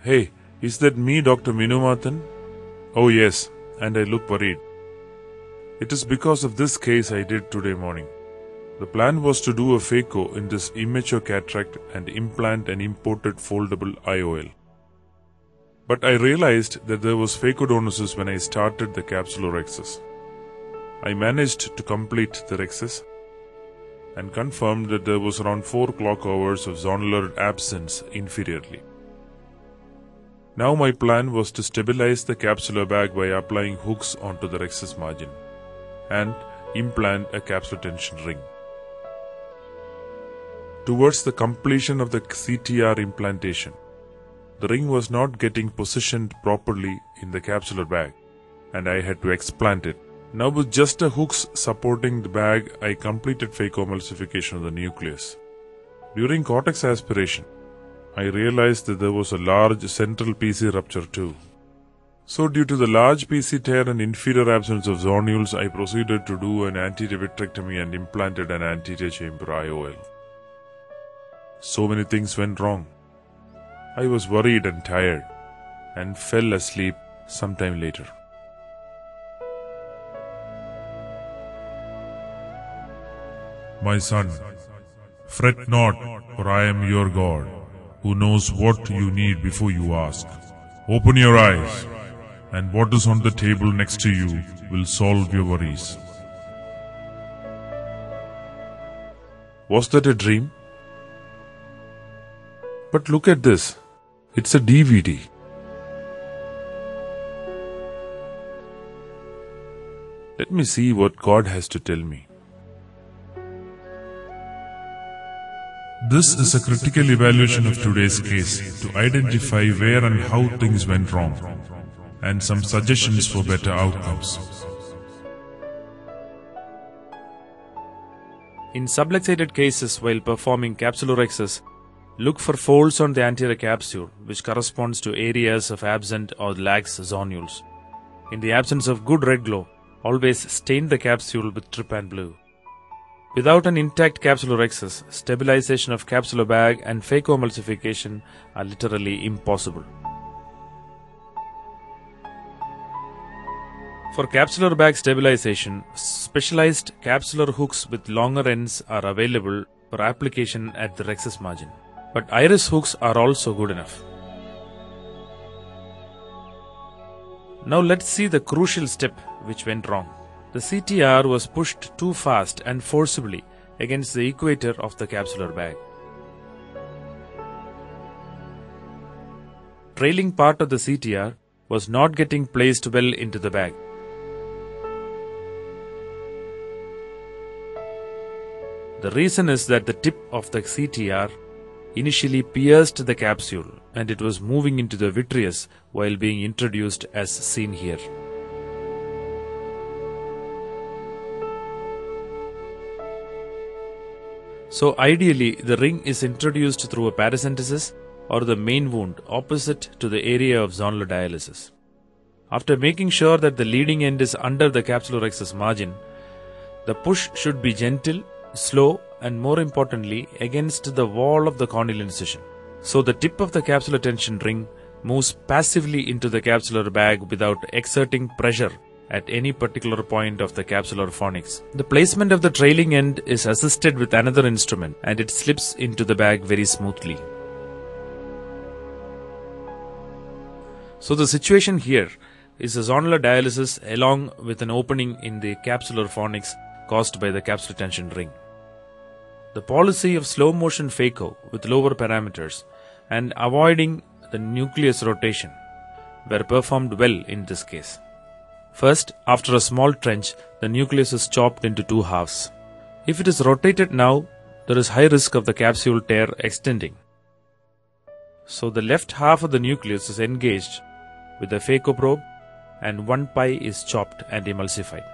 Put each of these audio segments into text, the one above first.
Hey, is that me, Dr. Minumathan? Oh yes, and I look worried. It is because of this case I did today morning. The plan was to do a phaco in this immature cataract and implant an imported foldable IOL. But I realized that there was phacodonosis when I started the capsulorhexis. I managed to complete the rhexis and confirmed that there was around 4 clock hours of zonular absence inferiorly. Now my plan was to stabilize the capsular bag by applying hooks onto the rhexis margin and implant a capsular tension ring. Towards the completion of the CTR implantation, the ring was not getting positioned properly in the capsular bag and I had to explant it. Now with just the hooks supporting the bag, I completed phacoemulsification of the nucleus. During cortex aspiration, I realized that there was a large central PC rupture too. So due to the large PC tear and inferior absence of zonules, I proceeded to do an anterior vitrectomy and implanted an anterior chamber IOL. So many things went wrong. I was worried and tired and fell asleep sometime later. My son, fret not, for I am your God, who knows what you need before you ask. Open your eyes, and what is on the table next to you will solve your worries. Was that a dream? But look at this. It's a DVD. Let me see what God has to tell me. This is a critical evaluation of today's case to identify where and how things went wrong, and some suggestions for better outcomes. In subluxated cases while performing capsulorhexis, look for folds on the anterior capsule which corresponds to areas of absent or lax zonules. In the absence of good red glow, always stain the capsule with trypan blue. Without an intact capsulorhexis, stabilization of capsular bag and phacoemulsification are literally impossible. For capsular bag stabilization, specialized capsular hooks with longer ends are available for application at the rhexis margin. But iris hooks are also good enough. Now let's see the crucial step which went wrong. The CTR was pushed too fast and forcibly against the equator of the capsular bag. Trailing part of the CTR was not getting placed well into the bag. The reason is that the tip of the CTR initially pierced the capsule and it was moving into the vitreous while being introduced as seen here. So ideally, the ring is introduced through a paracentesis or the main wound opposite to the area of zonular dialysis. After making sure that the leading end is under the capsulorhexis margin, the push should be gentle, slow and more importantly against the wall of the corneal incision. So the tip of the capsular tension ring moves passively into the capsular bag without exerting pressure at any particular point of the capsular fornix. The placement of the trailing end is assisted with another instrument and it slips into the bag very smoothly. So the situation here is a zonular dialysis along with an opening in the capsular fornix caused by the capsular tension ring. The policy of slow motion phaco with lower parameters and avoiding the nucleus rotation were performed well in this case. First, after a small trench, the nucleus is chopped into two halves. If it is rotated now, there is high risk of the capsule tear extending. So the left half of the nucleus is engaged with the phaco probe and one pie is chopped and emulsified.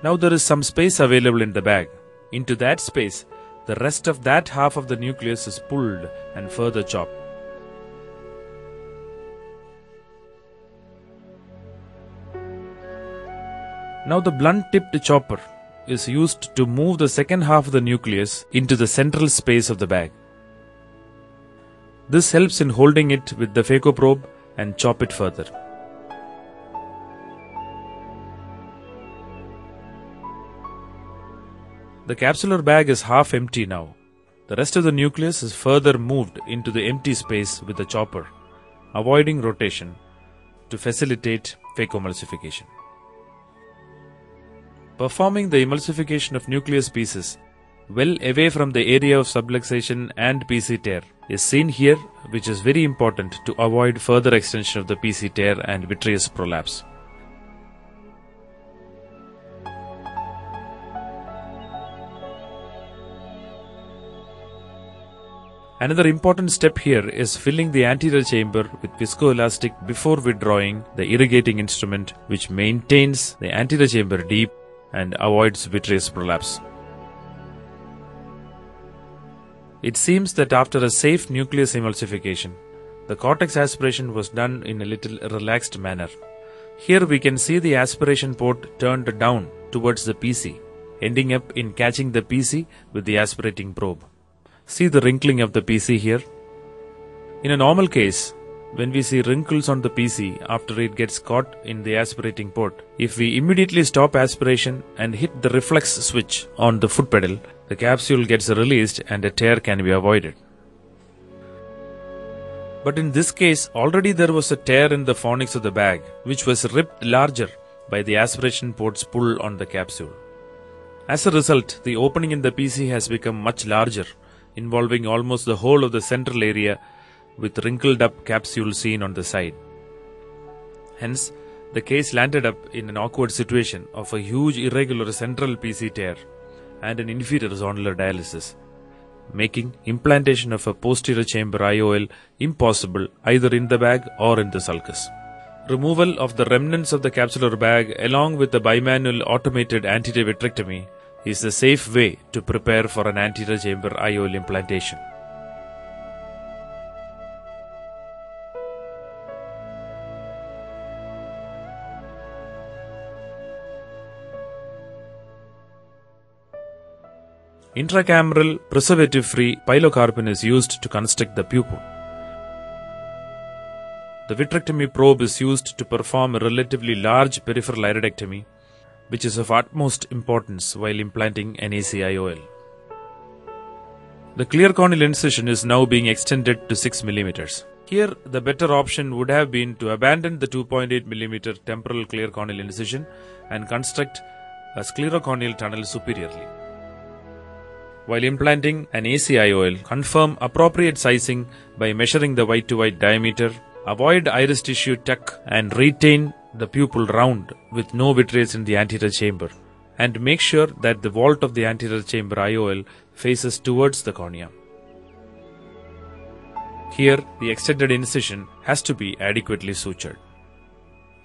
Now there is some space available in the bag. Into that space, the rest of that half of the nucleus is pulled and further chopped. Now the blunt-tipped chopper is used to move the second half of the nucleus into the central space of the bag. This helps in holding it with the phaco probe and chop it further. The capsular bag is half empty now. The rest of the nucleus is further moved into the empty space with the chopper, avoiding rotation to facilitate phacoemulsification. Performing the emulsification of nucleus pieces well away from the area of subluxation and PC tear is seen here, which is very important to avoid further extension of the PC tear and vitreous prolapse. Another important step here is filling the anterior chamber with viscoelastic before withdrawing the irrigating instrument, which maintains the anterior chamber deep and avoids vitreous prolapse. It seems that after a safe nucleus emulsification, the cortex aspiration was done in a little relaxed manner. Here we can see the aspiration port turned down towards the PC, ending up in catching the PC with the aspirating probe. See the wrinkling of the PC here. In a normal case, when we see wrinkles on the PC after it gets caught in the aspirating port, if we immediately stop aspiration and hit the reflex switch on the foot pedal, the capsule gets released and a tear can be avoided. But in this case, already there was a tear in the fornix of the bag, which was ripped larger by the aspiration port's pull on the capsule. As a result, the opening in the PC has become much larger, involving almost the whole of the central area with wrinkled up capsule seen on the side. Hence, the case landed up in an awkward situation of a huge irregular central PC tear and an inferior zonular dialysis, making implantation of a posterior chamber IOL impossible either in the bag or in the sulcus. Removal of the remnants of the capsular bag along with the bimanual automated anterior vitrectomy is the safe way to prepare for an anterior chamber IOL implantation. Intracameral preservative-free pilocarpine is used to construct the pupil. The vitrectomy probe is used to perform a relatively large peripheral iridectomy, which is of utmost importance while implanting an ACIOL. The clear corneal incision is now being extended to 6 mm. Here, the better option would have been to abandon the 2.8 mm temporal clear corneal incision and construct a sclerocorneal tunnel superiorly. While implanting an ACIOL, confirm appropriate sizing by measuring the white-to-white diameter, avoid iris tissue tuck and retain the pupil round with no vitreous in the anterior chamber, and make sure that the vault of the anterior chamber IOL faces towards the cornea. Here, the extended incision has to be adequately sutured.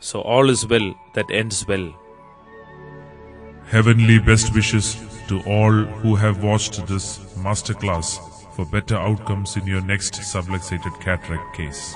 So all is well that ends well. Heavenly best wishes to all who have watched this masterclass for better outcomes in your next subluxated cataract case.